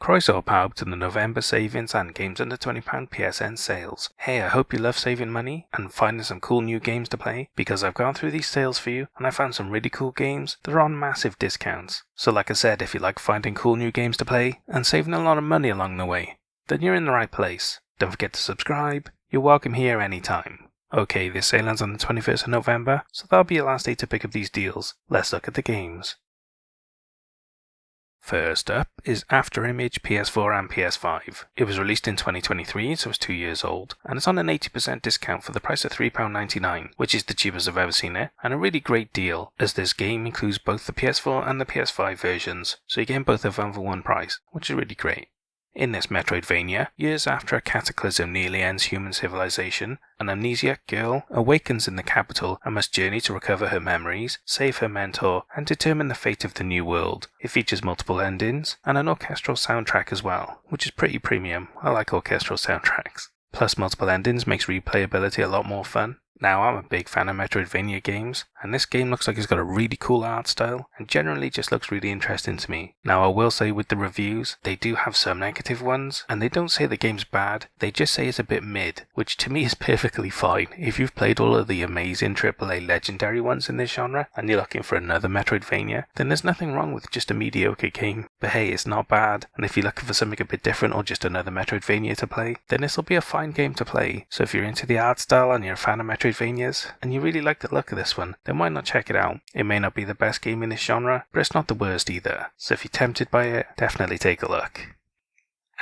Croeso pawb to the November savings and games under £20 PSN sales. Hey, I hope you love saving money and finding some cool new games to play, because I've gone through these sales for you and I found some really cool games that are on massive discounts. So like I said, if you like finding cool new games to play and saving a lot of money along the way, then you're in the right place. Don't forget to subscribe, you're welcome here anytime. Okay, this sale ends on the 21st of November, so that'll be your last day to pick up these deals. Let's look at the games. First up is Afterimage PS4 and PS5. It was released in 2023, so it's 2 years old, and it's on an 80% discount for the price of £3.99, which is the cheapest I've ever seen it, and a really great deal, as this game includes both the PS4 and the PS5 versions, so you get both of them for one price, which is really great. In this Metroidvania, years after a cataclysm nearly ends human civilization, an amnesiac girl awakens in the capital and must journey to recover her memories, save her mentor, and determine the fate of the new world. It features multiple endings and an orchestral soundtrack as well, which is pretty premium. I like orchestral soundtracks. Plus multiple endings makes replayability a lot more fun. Now, I'm a big fan of Metroidvania games, and this game looks like it's got a really cool art style, and generally just looks really interesting to me. Now, I will say with the reviews, they do have some negative ones, and they don't say the game's bad, they just say it's a bit mid, which to me is perfectly fine. If you've played all of the amazing AAA legendary ones in this genre, and you're looking for another Metroidvania, then there's nothing wrong with just a mediocre game. But hey, it's not bad, and if you're looking for something a bit different or just another Metroidvania to play, then this will be a fine game to play. So if you're into the art style and you're a fan of Metroidvanias, and you really like the look of this one, then why not check it out? It may not be the best game in this genre, but it's not the worst either. So if you're tempted by it, definitely take a look.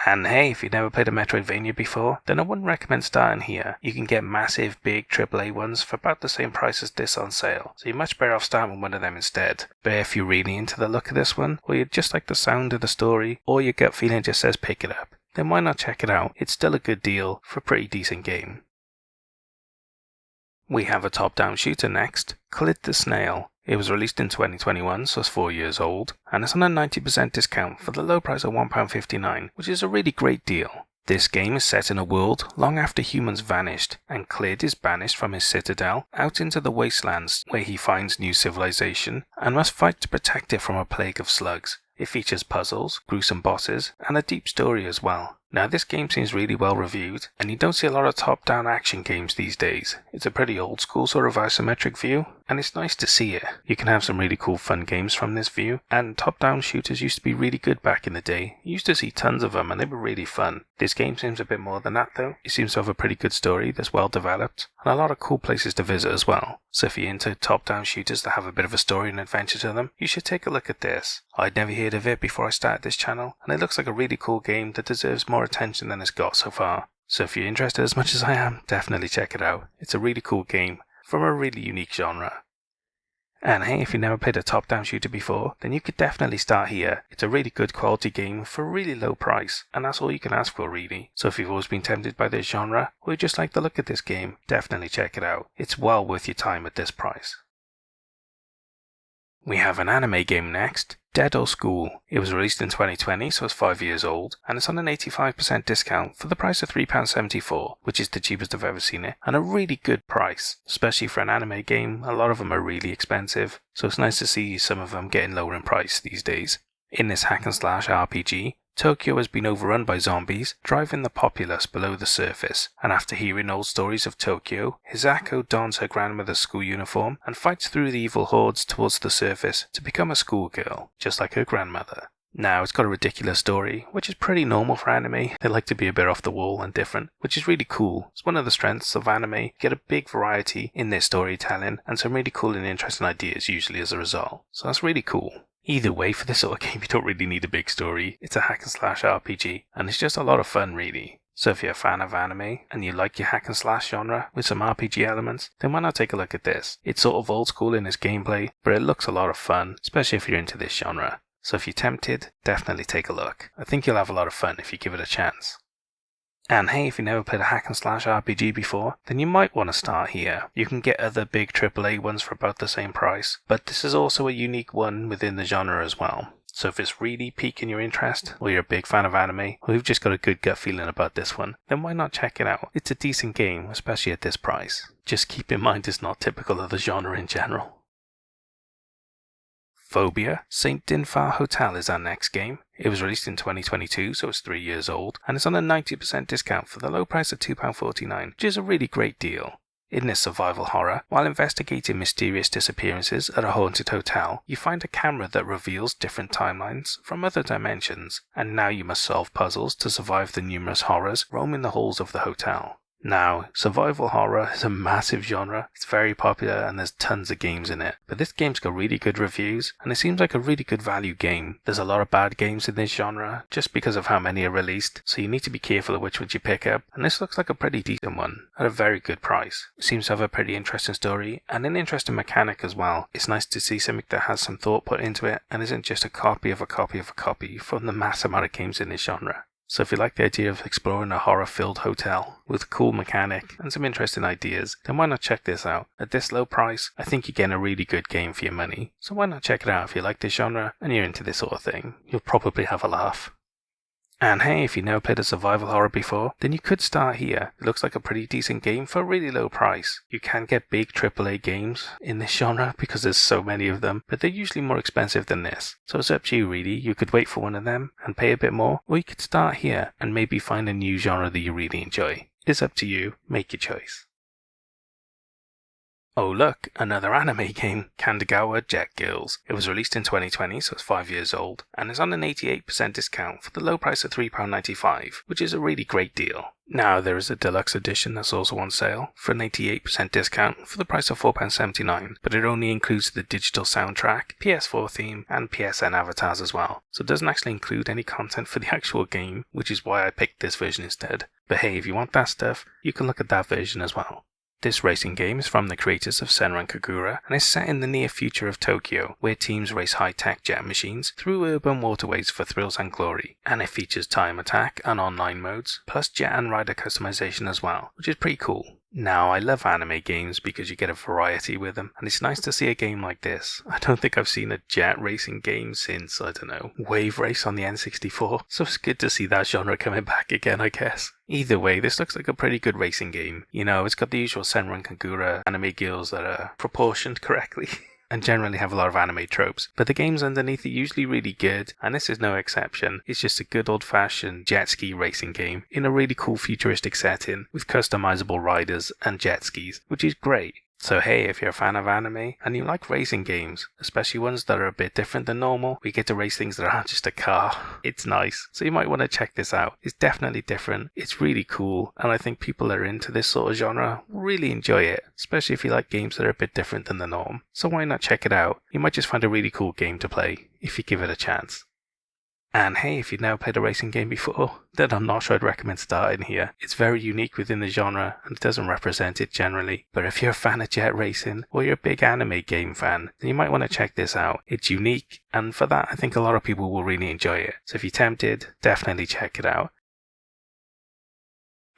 And hey, if you've never played a Metroidvania before, then I wouldn't recommend starting here. You can get massive, big AAA ones for about the same price as this on sale, so you're much better off starting with one of them instead. But if you're really into the look of this one, or you just like the sound of the story, or your gut feeling just says pick it up, then why not check it out? It's still a good deal for a pretty decent game. We have a top-down shooter next, Clid the Snail. It was released in 2021, so it's 4 years old, and it's on a 90% discount for the low price of £1.59, which is a really great deal. This game is set in a world long after humans vanished, and Clid is banished from his citadel out into the wastelands, where he finds new civilization and must fight to protect it from a plague of slugs. It features puzzles, gruesome bosses, and a deep story as well. Now, this game seems really well reviewed, and you don't see a lot of top-down action games these days. It's a pretty old school sort of isometric view, and it's nice to see it. You can have some really cool fun games from this view, and top-down shooters used to be really good back in the day. You used to see tons of them, and they were really fun. This game seems a bit more than that though. It seems to have a pretty good story that's well developed, and a lot of cool places to visit as well. So if you're into top-down shooters that have a bit of a story and adventure to them, you should take a look at this. I'd never heard of it before I started this channel, and it looks like a really cool game that deserves more attention than it's got so far. So if you're interested as much as I am, definitely check it out. It's a really cool game from a really unique genre. And hey, if you've never played a top-down shooter before, then you could definitely start here. It's a really good quality game for a really low price, and that's all you can ask for really. So if you've always been tempted by this genre, or you just like the look at this game, definitely check it out. It's well worth your time at this price. We have an anime game next, Dead or School. It was released in 2020, so it's 5 years old, and it's on an 85% discount for the price of £3.74, which is the cheapest I've ever seen it, and a really good price. Especially for an anime game, a lot of them are really expensive, so it's nice to see some of them getting lower in price these days. In this hack and slash RPG, Tokyo has been overrun by zombies, driving the populace below the surface, and after hearing old stories of Tokyo, Hisako dons her grandmother's school uniform and fights through the evil hordes towards the surface to become a schoolgirl, just like her grandmother. Now, it's got a ridiculous story, which is pretty normal for anime. They like to be a bit off the wall and different, which is really cool. It's one of the strengths of anime. You get a big variety in their storytelling, and some really cool and interesting ideas usually as a result. So that's really cool. Either way, for this sort of game, you don't really need a big story. It's a hack and slash RPG, and it's just a lot of fun really. So if you're a fan of anime, and you like your hack and slash genre with some RPG elements, then why not take a look at this? It's sort of old school in its gameplay, but it looks a lot of fun, especially if you're into this genre. So if you're tempted, definitely take a look. I think you'll have a lot of fun if you give it a chance. And hey, if you've never played a hack and slash RPG before, then you might want to start here. You can get other big AAA ones for about the same price, but this is also a unique one within the genre as well. So if it's really piquing your interest, or you're a big fan of anime, or you've just got a good gut feeling about this one, then why not check it out? It's a decent game, especially at this price. Just keep in mind it's not typical of the genre in general. Phobia St. Dinfar Hotel is our next game. It was released in 2022, so it's 3 years old, and it's on a 90% discount for the low price of £2.49, which is a really great deal. In this survival horror, while investigating mysterious disappearances at a haunted hotel, you find a camera that reveals different timelines from other dimensions, and now you must solve puzzles to survive the numerous horrors roaming the halls of the hotel. Now, survival horror is a massive genre, it's very popular and there's tons of games in it, but this game's got really good reviews and it seems like a really good value game. There's a lot of bad games in this genre just because of how many are released, so you need to be careful of which ones you pick up, and this looks like a pretty decent one, at a very good price. It seems to have a pretty interesting story and an interesting mechanic as well. It's nice to see something that has some thought put into it and isn't just a copy of a copy of a copy from the mass amount of games in this genre. So if you like the idea of exploring a horror-filled hotel with a cool mechanic and some interesting ideas, then why not check this out? At this low price, I think you're getting a really good game for your money. So why not check it out if you like this genre and you're into this sort of thing? You'll probably have a laugh. And hey, if you've never played a survival horror before, then you could start here. It looks like a pretty decent game for a really low price. You can get big AAA games in this genre because there's so many of them, but they're usually more expensive than this. So it's up to you really. You could wait for one of them and pay a bit more, or you could start here and maybe find a new genre that you really enjoy. It is up to you. Make your choice. Oh look, another anime game, Kandagawa Jet Girls. It was released in 2020, so it's 5 years old, and is on an 88% discount for the low price of £3.95, which is a really great deal. Now there is a deluxe edition that's also on sale for an 88% discount for the price of £4.79, but it only includes the digital soundtrack, PS4 theme, and PSN avatars as well, so it doesn't actually include any content for the actual game, which is why I picked this version instead. But hey, if you want that stuff, you can look at that version as well. This racing game is from the creators of Senran Kagura and is set in the near future of Tokyo, where teams race high-tech jet machines through urban waterways for thrills and glory, and it features time attack and online modes, plus jet and rider customization as well, which is pretty cool. Now, I love anime games because you get a variety with them, and it's nice to see a game like this. I don't think I've seen a jet racing game since, I don't know, Wave Race on the N64, so it's good to see that genre coming back again, I guess. Either way, this looks like a pretty good racing game. You know, it's got the usual Senran Kagura anime girls that are proportioned correctly. And generally have a lot of anime tropes, but the games underneath are usually really good, and this is no exception. It's just a good old-fashioned jet ski racing game in a really cool futuristic setting with customizable riders and jet skis, which is great. So hey, if you're a fan of anime and you like racing games, especially ones that are a bit different than normal, we get to race things that aren't just a car, it's nice. So you might want to check this out. It's definitely different, it's really cool, and I think people that are into this sort of genre really enjoy it, especially if you like games that are a bit different than the norm. So why not check it out? You might just find a really cool game to play if you give it a chance. And hey, if you've never played a racing game before, then I'm not sure I'd recommend starting here. It's very unique within the genre and it doesn't represent it generally. But if you're a fan of jet racing or you're a big anime game fan, then you might want to check this out. It's unique, and for that I think a lot of people will really enjoy it. So if you're tempted, definitely check it out.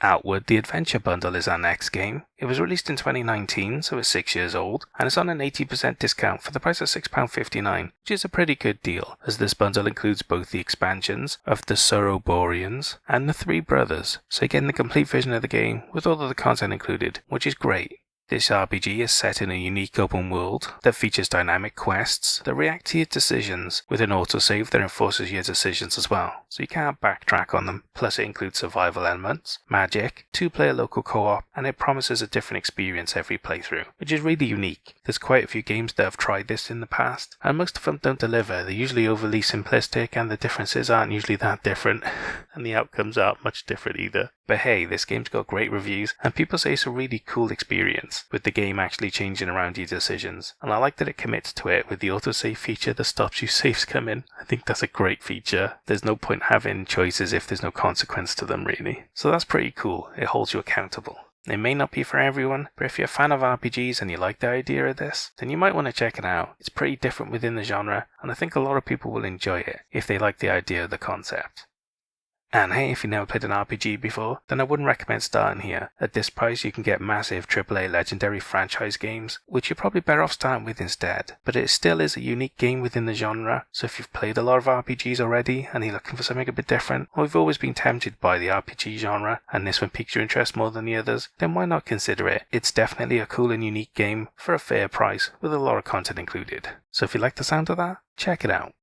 Outward the Adventure Bundle is our next game. It was released in 2019, so it's 6 years old, and it's on an 80% discount for the price of £6.59, which is a pretty good deal, as this bundle includes both the expansions of the Soroborians and the Three Brothers, so you're getting the complete version of the game with all of the content included, which is great. This RPG is set in a unique open world that features dynamic quests that react to your decisions with an autosave that enforces your decisions as well, so you can't backtrack on them. Plus it includes survival elements, magic, 2-player local co-op, and it promises a different experience every playthrough, which is really unique. There's quite a few games that have tried this in the past, and most of them don't deliver. They're usually overly simplistic and the differences aren't usually that different, and the outcomes aren't much different either. But hey, this game's got great reviews, and people say it's a really cool experience, with the game actually changing around your decisions. And I like that it commits to it with the autosave feature that stops you saves coming. I think that's a great feature. There's no point having choices if there's no consequence to them really. So that's pretty cool. It holds you accountable. It may not be for everyone, but if you're a fan of RPGs and you like the idea of this, then you might want to check it out. It's pretty different within the genre, and I think a lot of people will enjoy it if they like the idea of the concept. And hey, if you've never played an RPG before, then I wouldn't recommend starting here. At this price you can get massive AAA legendary franchise games, which you're probably better off starting with instead. But it still is a unique game within the genre, so if you've played a lot of RPGs already and you're looking for something a bit different, or you've always been tempted by the RPG genre and this one piques your interest more than the others, then why not consider it? It's definitely a cool and unique game for a fair price with a lot of content included. So if you like the sound of that, check it out.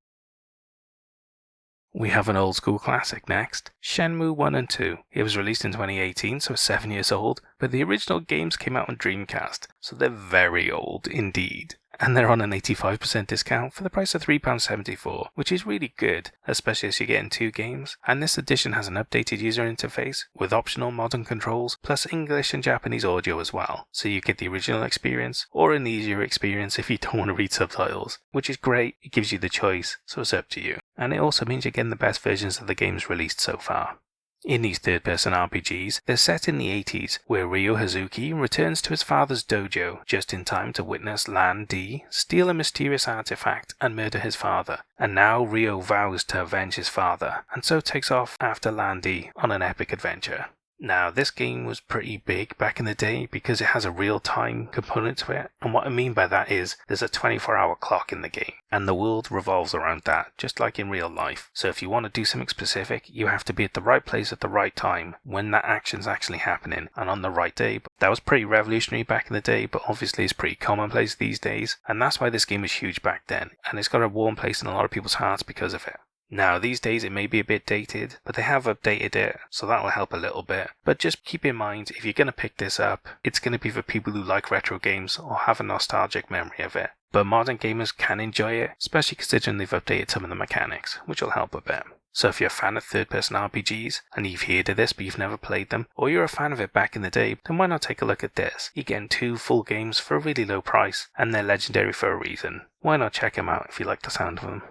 We have an old school classic next, Shenmue 1 and 2. It was released in 2018, so it's 7 years old, but the original games came out on Dreamcast, so they're very old indeed. And they're on an 85% discount for the price of £3.74, which is really good, especially as you're getting 2 games. And this edition has an updated user interface with optional modern controls, plus English and Japanese audio as well. So you get the original experience, or an easier experience if you don't want to read subtitles, which is great. It gives you the choice, so it's up to you. And it also means you're getting the best versions of the games released so far. In these third-person RPGs, they're set in the 80s, where Ryo Hazuki returns to his father's dojo just in time to witness Lan Di steal a mysterious artifact and murder his father. And now Ryo vows to avenge his father, and so takes off after Lan Di on an epic adventure. Now, this game was pretty big back in the day because it has a real-time component to it, and what I mean by that is there's a 24-hour clock in the game, and the world revolves around that, just like in real life. So if you want to do something specific, you have to be at the right place at the right time when that action's actually happening, and on the right day. That was pretty revolutionary back in the day, but obviously it's pretty commonplace these days, and that's why this game was huge back then, and it's got a warm place in a lot of people's hearts because of it. Now, these days it may be a bit dated, but they have updated it, so that will help a little bit. But just keep in mind, if you're going to pick this up, it's going to be for people who like retro games or have a nostalgic memory of it. But modern gamers can enjoy it, especially considering they've updated some of the mechanics, which will help a bit. So if you're a fan of third-person RPGs, and you've heard of this but you've never played them, or you're a fan of it back in the day, then why not take a look at this? You're getting 2 full games for a really low price, and they're legendary for a reason. Why not check them out if you like the sound of them?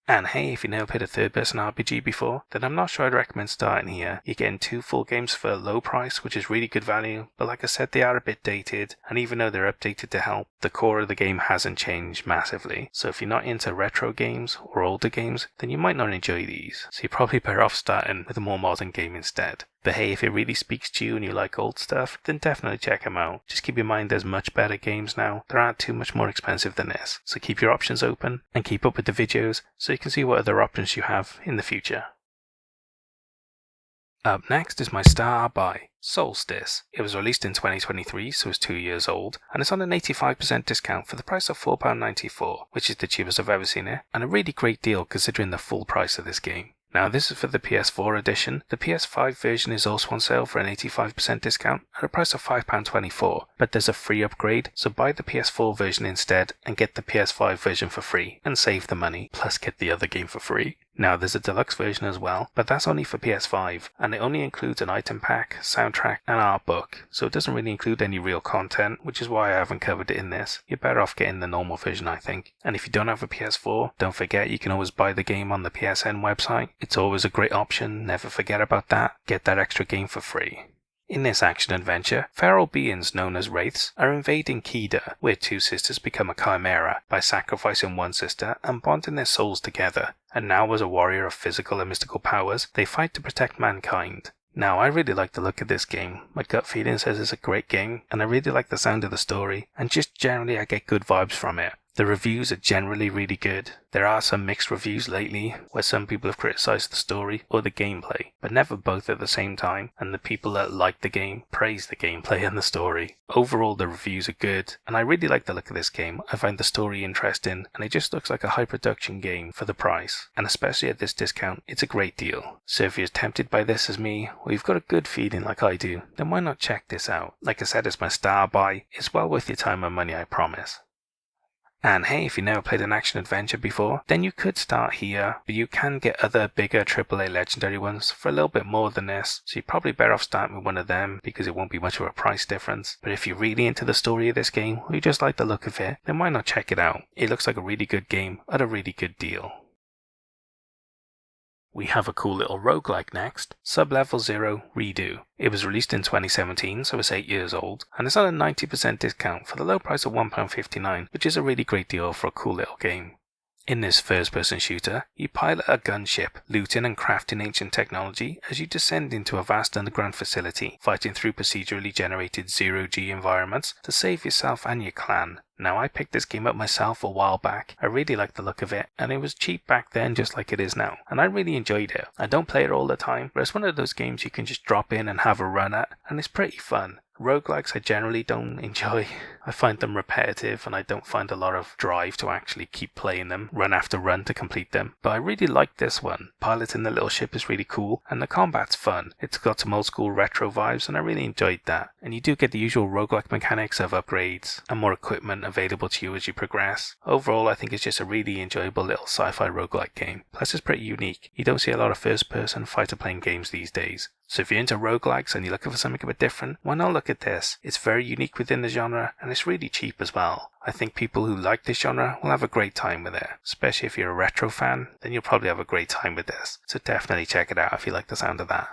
And hey, if you've never played a third-person RPG before, then I'm not sure I'd recommend starting here. You're getting 2 full games for a low price, which is really good value, but like I said, they are a bit dated, and even though they're updated to help, the core of the game hasn't changed massively. So if you're not into retro games or older games, then you might not enjoy these. So you're probably better off starting with a more modern game instead. But hey, if it really speaks to you and you like old stuff, then definitely check them out. Just keep in mind there's much better games now that aren't too much more expensive than this. So keep your options open and keep up with the videos so you can see what other options you have in the future. Up next is my star by Solstice. It was released in 2023, so it's 2 years old, and it's on an 85% discount for the price of £4.94, which is the cheapest I've ever seen it, and a really great deal considering the full price of this game. Now, this is for the PS4 edition. The PS5 version is also on sale for an 85% discount at a price of £5.24, but there's a free upgrade, so buy the PS4 version instead and get the PS5 version for free and save the money, plus get the other game for free. Now, there's a deluxe version as well, but that's only for PS5, and it only includes an item pack, soundtrack, and art book, so it doesn't really include any real content, which is why I haven't covered it in this. You're better off getting the normal version, I think. And if you don't have a PS4, don't forget you can always buy the game on the PSN website. It's always a great option, never forget about that. Get that extra game for free. In this action-adventure, feral beings known as wraiths are invading Kida, where 2 sisters become a chimera by sacrificing one sister and bonding their souls together, and now as a warrior of physical and mystical powers, they fight to protect mankind. Now, I really like the look of this game. My gut feeling says it's a great game, and I really like the sound of the story, and just generally I get good vibes from it. The reviews are generally really good. There are some mixed reviews lately, where some people have criticised the story or the gameplay, but never both at the same time, and the people that like the game praise the gameplay and the story. Overall, the reviews are good, and I really like the look of this game. I find the story interesting, and it just looks like a high-production game for the price, and especially at this discount, it's a great deal. So if you're tempted by this as me, or you've got a good feeling like I do, then why not check this out? Like I said, it's my star buy. It's well worth your time and money, I promise. And hey, if you never played an action-adventure before, then you could start here, but you can get other bigger AAA legendary ones for a little bit more than this, so you're probably better off starting with one of them because it won't be much of a price difference. But if you're really into the story of this game, or you just like the look of it, then why not check it out? It looks like a really good game at a really good deal. We have a cool little roguelike next, Sub-Level 0 Redo. It was released in 2017, so it's 8 years old, and it's on a 90% discount for the low price of £1.59, which is a really great deal for a cool little game. In this first-person shooter, you pilot a gunship, looting and crafting ancient technology as you descend into a vast underground facility, fighting through procedurally generated zero-G environments to save yourself and your clan. Now, I picked this game up myself a while back. I really liked the look of it, and it was cheap back then just like it is now, and I really enjoyed it. I don't play it all the time, but it's one of those games you can just drop in and have a run at, and it's pretty fun. Roguelikes I generally don't enjoy. I find them repetitive and I don't find a lot of drive to actually keep playing them, run after run to complete them. But I really like this one. Piloting the little ship is really cool and the combat's fun. It's got some old school retro vibes and I really enjoyed that. And you do get the usual roguelike mechanics of upgrades and more equipment available to you as you progress. Overall, I think it's just a really enjoyable little sci-fi roguelike game. Plus it's pretty unique. You don't see a lot of first-person fighter-playing games these days. So if you're into roguelikes and you're looking for something a bit different, why not look at this? It's very unique within the genre and it's really cheap as well. I think people who like this genre will have a great time with it. Especially if you're a retro fan, then you'll probably have a great time with this. So definitely check it out if you like the sound of that.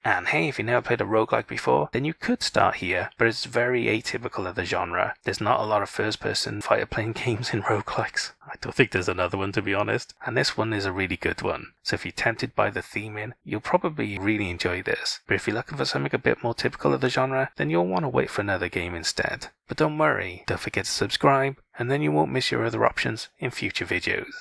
And hey, if you never played a roguelike before, then you could start here, but it's very atypical of the genre. There's not a lot of first-person fighter-playing games in roguelikes. I don't think there's another one, to be honest. And this one is a really good one. So if you're tempted by the theming, you'll probably really enjoy this. But if you're looking for something a bit more typical of the genre, then you'll want to wait for another game instead. But don't worry, don't forget to subscribe, and then you won't miss your other options in future videos.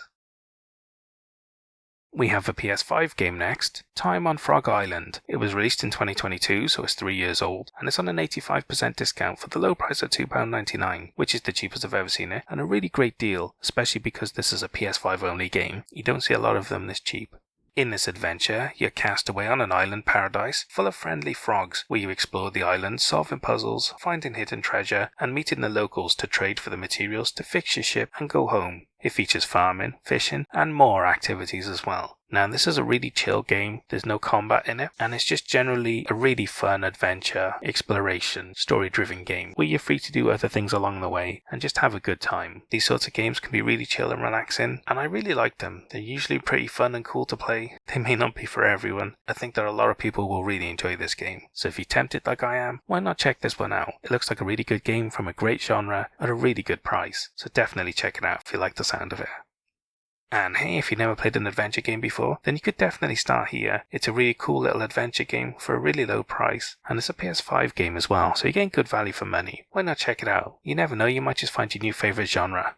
We have a PS5 game next, Time on Frog Island. It was released in 2022, so it's 3 years old, and it's on an 85% discount for the low price of £2.99, which is the cheapest I've ever seen it, and a really great deal, especially because this is a PS5 only game. You don't see a lot of them this cheap. In this adventure, you're cast away on an island paradise full of friendly frogs, where you explore the island, solving puzzles, finding hidden treasure, and meeting the locals to trade for the materials to fix your ship and go home. It features farming, fishing, and more activities as well. Now, this is a really chill game, there's no combat in it, and it's just generally a really fun adventure, exploration, story-driven game, where you're free to do other things along the way, and just have a good time. These sorts of games can be really chill and relaxing, and I really like them. They're usually pretty fun and cool to play. They may not be for everyone. I think that a lot of people will really enjoy this game. So if you're tempted like I am, why not check this one out? It looks like a really good game from a great genre at a really good price, so definitely check it out if you like the sound of it. And hey, if you've never played an adventure game before, then you could definitely start here. It's a really cool little adventure game for a really low price, and it's a PS5 game as well, so you're getting good value for money. Why not check it out? You never know, you might just find your new favourite genre.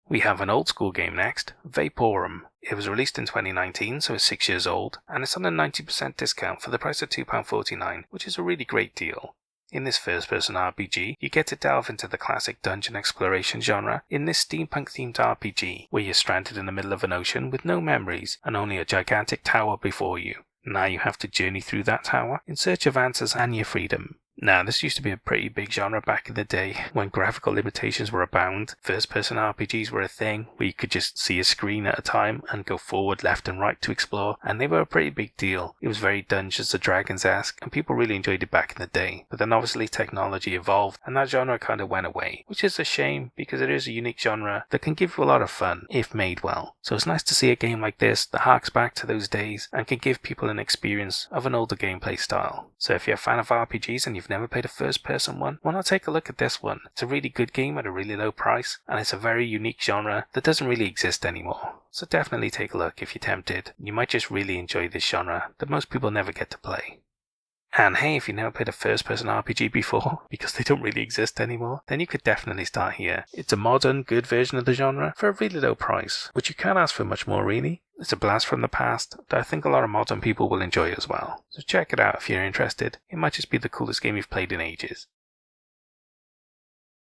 We have an old school game next, Vaporum. It was released in 2019, so it's 6 years old, and it's on a 90% discount for the price of £2.49, which is a really great deal. In this first-person RPG, you get to delve into the classic dungeon exploration genre in this steampunk-themed RPG, where you're stranded in the middle of an ocean with no memories and only a gigantic tower before you. Now you have to journey through that tower in search of answers and your freedom. Now, this used to be a pretty big genre back in the day when graphical limitations were abound. First-person RPGs were a thing where you could just see a screen at a time and go forward, left and right to explore, and they were a pretty big deal. It was very Dungeons & Dragons-esque, and people really enjoyed it back in the day. But then obviously technology evolved, and that genre kind of went away, which is a shame because it is a unique genre that can give you a lot of fun if made well. So it's nice to see a game like this that harks back to those days and can give people an experience of an older gameplay style. So if you're a fan of RPGs and you've never played a first-person one, why not take a look at this one? It's a really good game at a really low price, and it's a very unique genre that doesn't really exist anymore. So definitely take a look if you're tempted. You might just really enjoy this genre that most people never get to play. And hey, if you've never played a first-person RPG before, because they don't really exist anymore, then you could definitely start here. It's a modern, good version of the genre for a really low price, which you can't ask for much more really. It's a blast from the past that I think a lot of modern people will enjoy as well. So check it out if you're interested. It might just be the coolest game you've played in ages.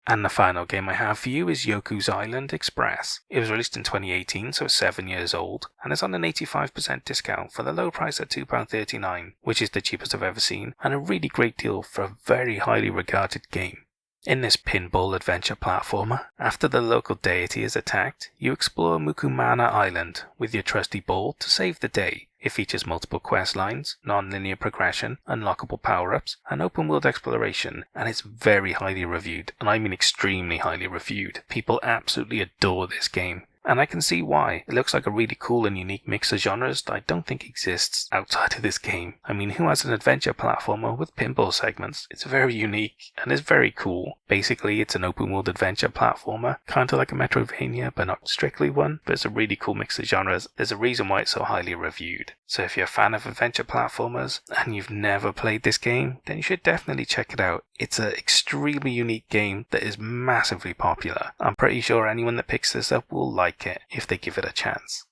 And the final game I have for you is Yoku's Island Express. It was released in 2018, so it's 7 years old, and it's on an 85% discount for the low price at £2.39, which is the cheapest I've ever seen, and a really great deal for a very highly regarded game. In this pinball adventure platformer, after the local deity is attacked, you explore Mukumana Island with your trusty ball to save the day. It features multiple quest lines, non-linear progression, unlockable power-ups, and open-world exploration, and it's very highly reviewed, and I mean extremely highly reviewed. People absolutely adore this game. And I can see why. It looks like a really cool and unique mix of genres that I don't think exists outside of this game. I mean, who has an adventure platformer with pinball segments? It's very unique and it's very cool. Basically, it's an open world adventure platformer, kind of like a Metroidvania, but not strictly one. But it's a really cool mix of genres. There's a reason why it's so highly reviewed. So if you're a fan of adventure platformers and you've never played this game, then you should definitely check it out. It's an extremely unique game that is massively popular. I'm pretty sure anyone that picks this up will like it if they give it a chance.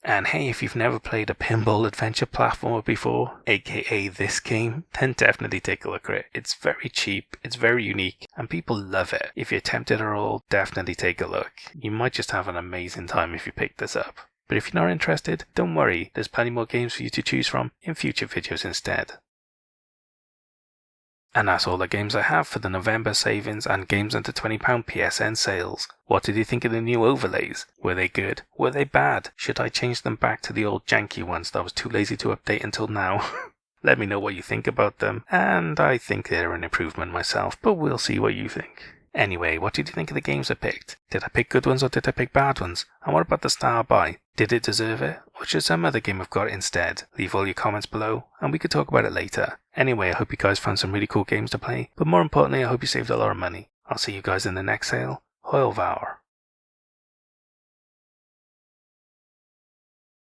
And hey, if you've never played a pinball adventure platformer before, aka this game, then definitely take a look at it. It's very cheap, it's very unique, and people love it. If you're tempted at all, definitely take a look. You might just have an amazing time if you pick this up. But if you're not interested, don't worry, there's plenty more games for you to choose from in future videos instead. And that's all the games I have for the November savings and games under £20 PSN sales. What did you think of the new overlays? Were they good? Were they bad? Should I change them back to the old janky ones that I was too lazy to update until now? Let me know what you think about them, and I think they're an improvement myself, but we'll see what you think. Anyway, what did you think of the games I picked? Did I pick good ones or did I pick bad ones? And what about the star buy? Did it deserve it? Or should some other game have got it instead? Leave all your comments below and we could talk about it later. Anyway, I hope you guys found some really cool games to play, but more importantly, I hope you saved a lot of money. I'll see you guys in the next sale. Hoil Vour.